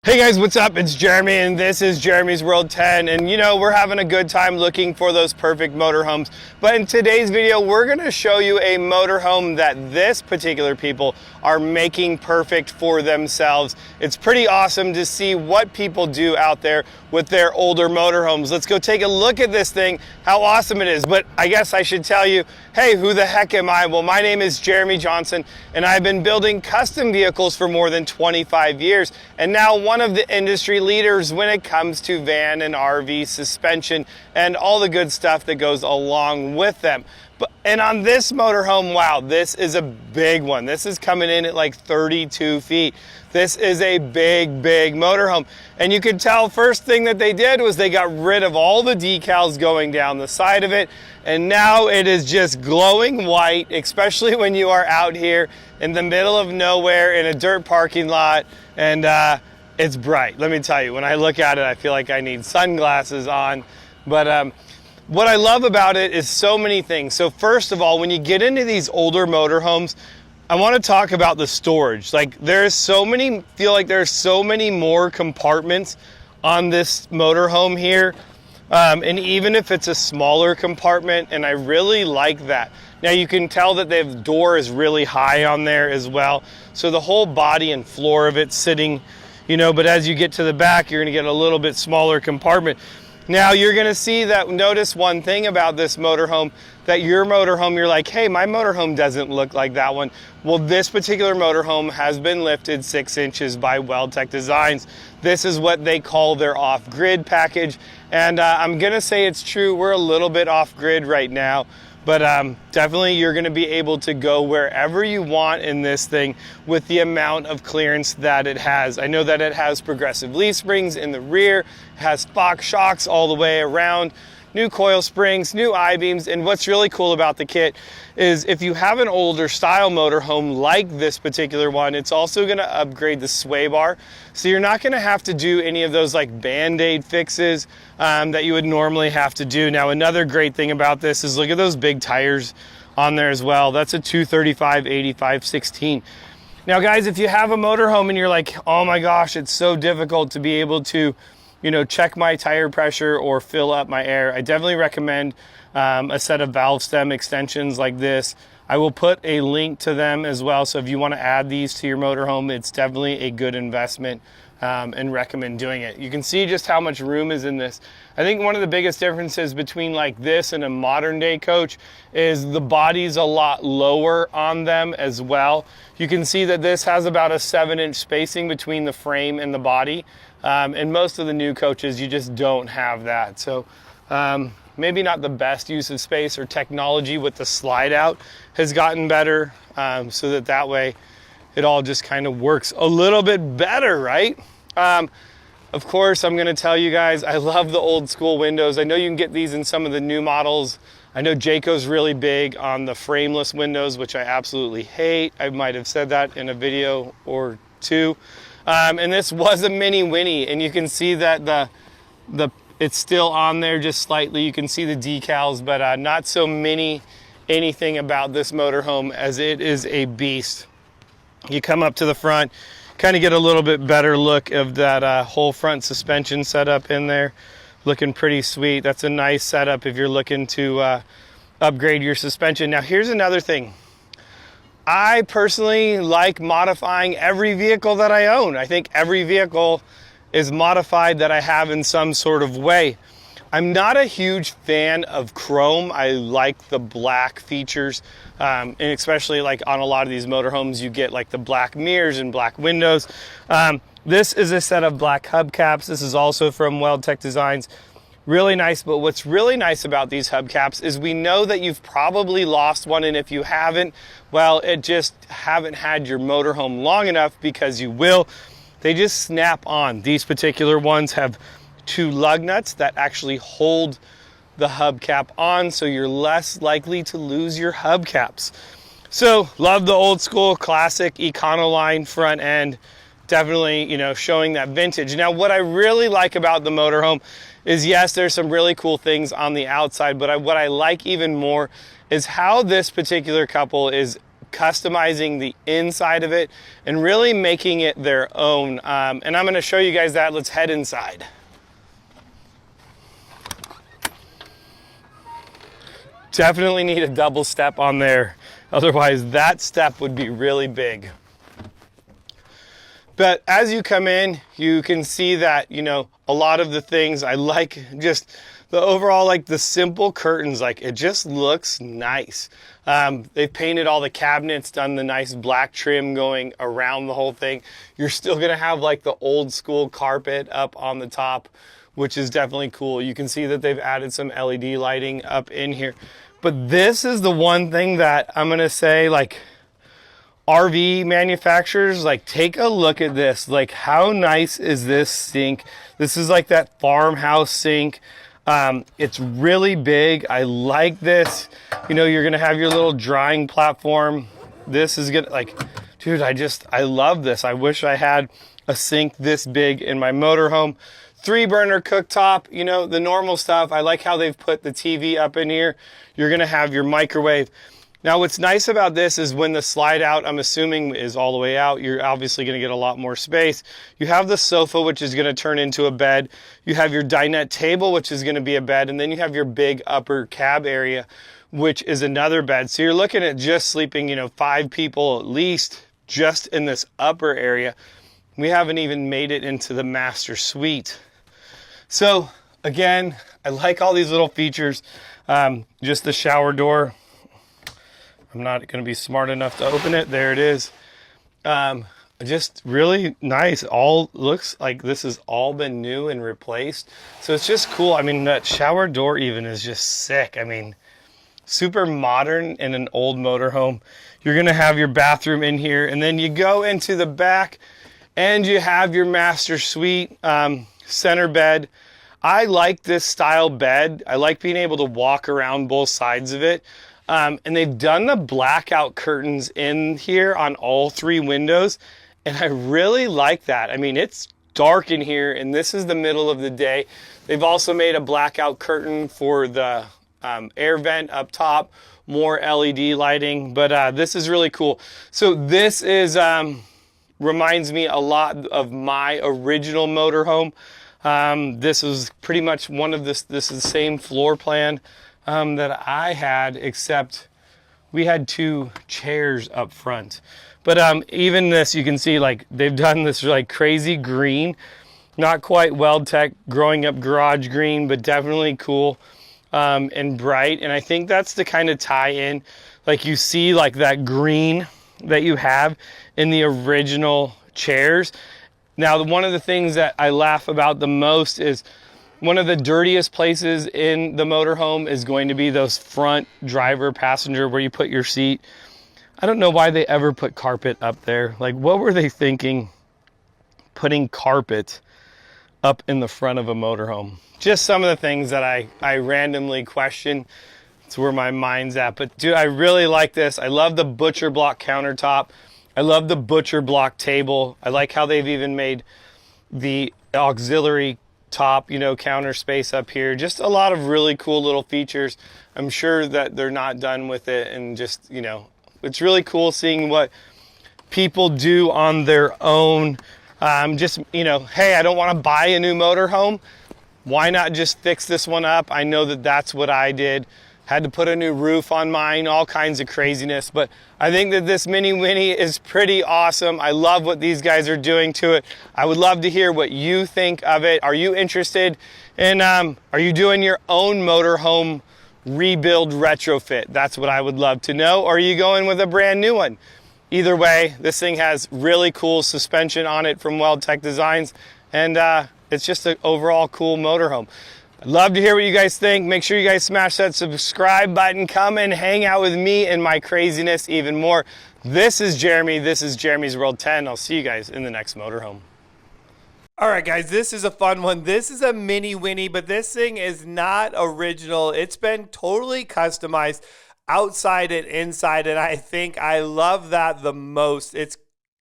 Hey guys, what's up? It's Jeremy and this is Jeremy's World 10, and you know, we're having a good time looking for those perfect motorhomes. But in today's video, we're going to show you a motorhome that this particular people are making perfect for themselves. It's pretty awesome to see what people do out there with their older motorhomes. Let's go take a look at this thing, how awesome it is. But I guess I should tell you, hey, who the heck am I? Well, my name is Jeremy Johnson, and I've been building custom vehicles for more than 25 years, and now one of the industry leaders when it comes to van and RV suspension and all the good stuff that goes along with them. And on this motorhome, wow, this is a big one. This is coming in at like 32 feet. This is a big motorhome. And you can tell first thing that they did was they got rid of all the decals going down the side of it. And now it is just glowing white, especially when you are out here in the middle of nowhere in a dirt parking lot. And it's bright. Let me tell you, when I look at it, I feel like I need sunglasses on. But what I love about it is so many things. So first of all, when you get into these older motorhomes, I want to talk about the storage. Like there's so many more compartments on this motorhome here. And even if it's a smaller compartment, and I really like that. Now you can tell that the door is really high on there as well. So the whole body and floor of it sitting, you know, but as you get to the back, you're going to get a little bit smaller compartment. Now you're going to see that, notice one thing about this motorhome, that your motorhome, you're like, hey, my motorhome doesn't look like that one. Well, this particular motorhome has been lifted 6 inches by WeldTec Designs. This is what they call their off-grid package. And I'm going to say it's true, we're a little bit off-grid right now. But definitely you're going to be able to go wherever you want in this thing with the amount of clearance that it has. I know that it has progressive leaf springs in the rear, it has Fox shocks all the way around, new coil springs, new I-beams, and what's really cool about the kit is if you have an older style motorhome like this particular one, it's also going to upgrade the sway bar. So you're not going to have to do any of those like Band-Aid fixes that you would normally have to do. Now, another great thing about this is look at those big tires on there as well. That's a 235/85/16. Now, guys, if you have a motorhome and you're like, oh my gosh, it's so difficult to be able to, you know, check my tire pressure or fill up my air, I definitely recommend a set of valve stem extensions like this. I will put a link to them as well. So if you want to add these to your motorhome, it's definitely a good investment and recommend doing it. You can see just how much room is in this. I think one of the biggest differences between like this and a modern day coach is the body's a lot lower on them as well. You can see that this has about a 7-inch spacing between the frame and the body. And most of the new coaches, you just don't have that. So maybe not the best use of space, or technology with the slide out has gotten better so that way it all just kind of works a little bit better, right? Of course, I'm going to tell you guys, I love the old school windows. I know you can get these in some of the new models. I know Jayco's really big on the frameless windows, which I absolutely hate. I might have said that in a video or two. And this was a Minnie Winnie, and you can see that it's still on there just slightly. You can see the decals, but not so mini anything about this motorhome, as it is a beast. You come up to the front, kind of get a little bit better look of that whole front suspension setup in there. Looking pretty sweet. That's a nice setup if you're looking to upgrade your suspension. Now here's another thing. I personally like modifying every vehicle that I own. I think every vehicle is modified that I have in some sort of way. I'm not a huge fan of chrome. I like the black features, and especially like on a lot of these motorhomes, you get like the black mirrors and black windows. This is a set of black hubcaps. This is also from WeldTec Designs. Really nice, but what's really nice about these hubcaps is we know that you've probably lost one, and if you haven't, well, it just haven't had your motorhome long enough, because you will. They just snap on. These particular ones have 2 lug nuts that actually hold the hubcap on, so you're less likely to lose your hubcaps. So, love the old school classic Econoline front end. Definitely, you know, showing that vintage. Now, what I really like about the motorhome is, yes, there's some really cool things on the outside, but what I like even more is how this particular couple is customizing the inside of it and really making it their own. And I'm gonna show you guys that. Let's head inside. Definitely need a double step on there. Otherwise that step would be really big. But as you come in, you can see that, you know, a lot of the things I like, just the overall, like the simple curtains, like it just looks nice. They've painted all the cabinets, done the nice black trim going around the whole thing. You're still gonna have like the old school carpet up on the top, which is definitely cool. You can see that they've added some LED lighting up in here. But this is the one thing that I'm gonna say, like, RV manufacturers, like, take a look at this. Like, how nice is this sink? This is like that farmhouse sink. It's really big. I like this. You know, you're gonna have your little drying platform. This is gonna, like, dude, I love this. I wish I had a sink this big in my motorhome. 3-burner cooktop, you know, the normal stuff. I like how they've put the TV up in here. You're gonna have your microwave. Now, what's nice about this is when the slide out, I'm assuming, is all the way out, you're obviously gonna get a lot more space. You have the sofa, which is gonna turn into a bed. You have your dinette table, which is gonna be a bed. And then you have your big upper cab area, which is another bed. So you're looking at just sleeping, you know, 5 people at least just in this upper area. We haven't even made it into the master suite. So again, I like all these little features. Just the shower door. I'm not going to be smart enough to open it. There it is. Just really nice. All looks like this has all been new and replaced. So it's just cool. I mean, that shower door even is just sick. I mean, super modern in an old motorhome. You're going to have your bathroom in here, and then you go into the back and you have your master suite, center bed. I like this style bed. I like being able to walk around both sides of it. And they've done the blackout curtains in here on all 3 windows. And I really like that. I mean, it's dark in here and this is the middle of the day. They've also made a blackout curtain for the air vent up top, more LED lighting, but this is really cool. So this is, reminds me a lot of my original motorhome. This is pretty much this is the same floor plan that I had, except we had 2 chairs up front. But even this, you can see, like, they've done this like crazy green, not quite WeldTec growing up garage green, but definitely cool and bright. And I think that's the kind of tie-in, like you see like that green that you have in the original chairs. Now, one of the things that I laugh about the most is one of the dirtiest places in the motorhome is going to be those front driver passenger where you put your seat. I don't know why they ever put carpet up there. Like, what were they thinking putting carpet up in the front of a motorhome? Just some of the things that I randomly question. It's where my mind's at. But dude, I really like this. I love the butcher block countertop. I love the butcher block table. I like how they've even made the auxiliary top, you know, counter space up here. Just a lot of really cool little features. I'm sure that they're not done with it, and just, you know, it's really cool seeing what people do on their own. Just, you know, hey, I don't want to buy a new motorhome. Why not just fix this one up? I know that that's what I did. Had to put a new roof on mine, all kinds of craziness. But I think that this Minnie Winnie is pretty awesome. I love what these guys are doing to it. I would love to hear what you think of it. Are you interested in, are you doing your own motorhome rebuild retrofit? That's what I would love to know. Or are you going with a brand new one? Either way, this thing has really cool suspension on it from WeldTec Designs. And it's just an overall cool motorhome. I'd love to hear what you guys think. Make sure you guys smash that subscribe button. Come and hang out with me and my craziness even more. This is Jeremy. This is Jeremy's World 10. I'll see you guys in the next motorhome. All right, guys, this is a fun one. This is a Minnie Winnie, but this thing is not original. It's been totally customized outside and inside, and I think I love that the most. It's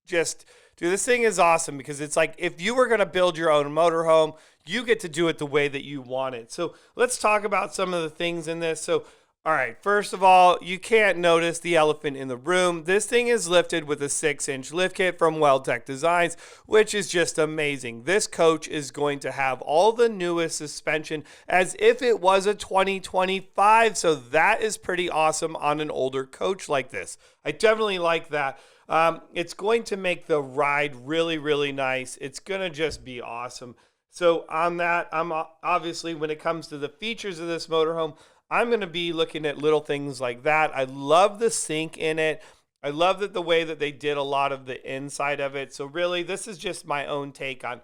just, dude, this thing is awesome because it's like if you were going to build your own motorhome, you get to do it the way that you want it. So let's talk about some of the things in this. So All right, first of all, you can't notice the elephant in the room. This thing is lifted with a 6-inch lift kit from WeldTec Designs, which is just amazing. This coach is going to have all the newest suspension as if it was a 2025, so that is pretty awesome on an older coach like this. I definitely like that. It's going to make the ride really, really nice. It's going to just be awesome. So on that, I'm obviously, when it comes to the features of this motorhome, I'm going to be looking at little things like that. I love the sink in it. I love that the way that they did a lot of the inside of it. So really, this is just my own take on,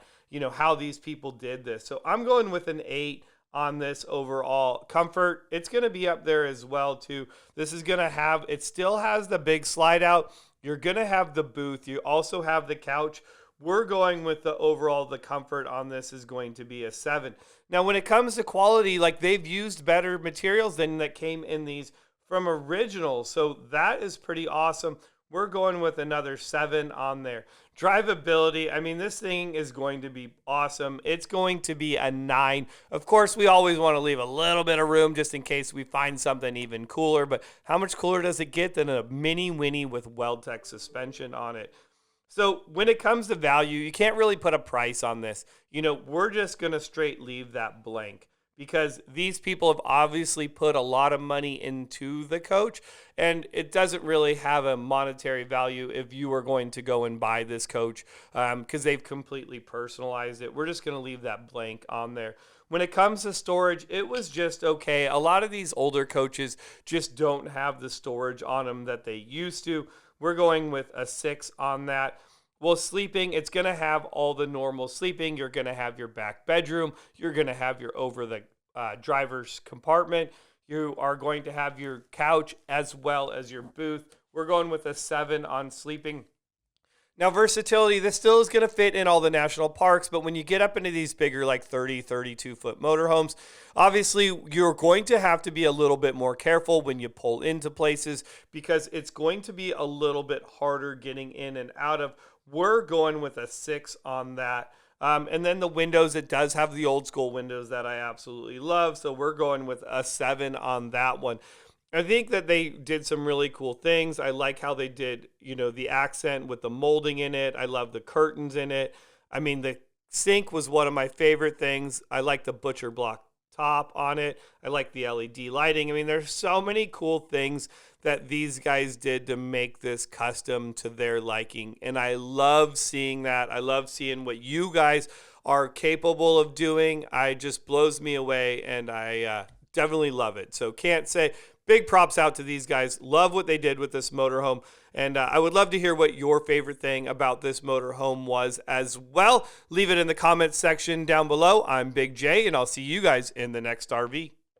how these people did this. So I'm going with an 8 on this overall. Comfort, it's going to be up there as well too. This is going to have, it still has the big slide out. You're going to have the booth. You also have the couch. We're going with the comfort on this is going to be a 7. Now, when it comes to quality, like, they've used better materials than that came in these from original. So that is pretty awesome. We're going with another 7 on there. Drivability, I mean, this thing is going to be awesome. It's going to be a 9. Of course, we always want to leave a little bit of room just in case we find something even cooler. But how much cooler does it get than a Minnie Winnie with WeldTec suspension on it? So when it comes to value, you can't really put a price on this. We're just going to straight leave that blank because these people have obviously put a lot of money into the coach, and it doesn't really have a monetary value if you are going to go and buy this coach because they've completely personalized it. We're just going to leave that blank on there. When it comes to storage, it was just okay. A lot of these older coaches just don't have the storage on them that they used to. We're going with a 6 on that. Well, sleeping, it's going to have all the normal sleeping. You're going to have your back bedroom. You're going to have your over the driver's compartment. You are going to have your couch as well as your booth. We're going with a 7 on sleeping. Now, versatility, this still is going to fit in all the national parks, but when you get up into these bigger, like 30, 32-foot motorhomes, obviously you're going to have to be a little bit more careful when you pull into places because it's going to be a little bit harder getting in and out of. We're going with a 6 on that. And then the windows, it does have the old school windows that I absolutely love, so we're going with a 7 on that one. I think that they did some really cool things. I like how they did, the accent with the molding in it. I love the curtains in it. I mean, the sink was one of my favorite things. I like the butcher block top on it. I like the LED lighting. I mean, there's so many cool things that these guys did to make this custom to their liking. And I love seeing that. I love seeing what you guys are capable of doing. It just blows me away, and I definitely love it. So can't say. Big props out to these guys. Love what they did with this motorhome. And I would love to hear what your favorite thing about this motorhome was as well. Leave it in the comments section down below. I'm Big J, and I'll see you guys in the next RV.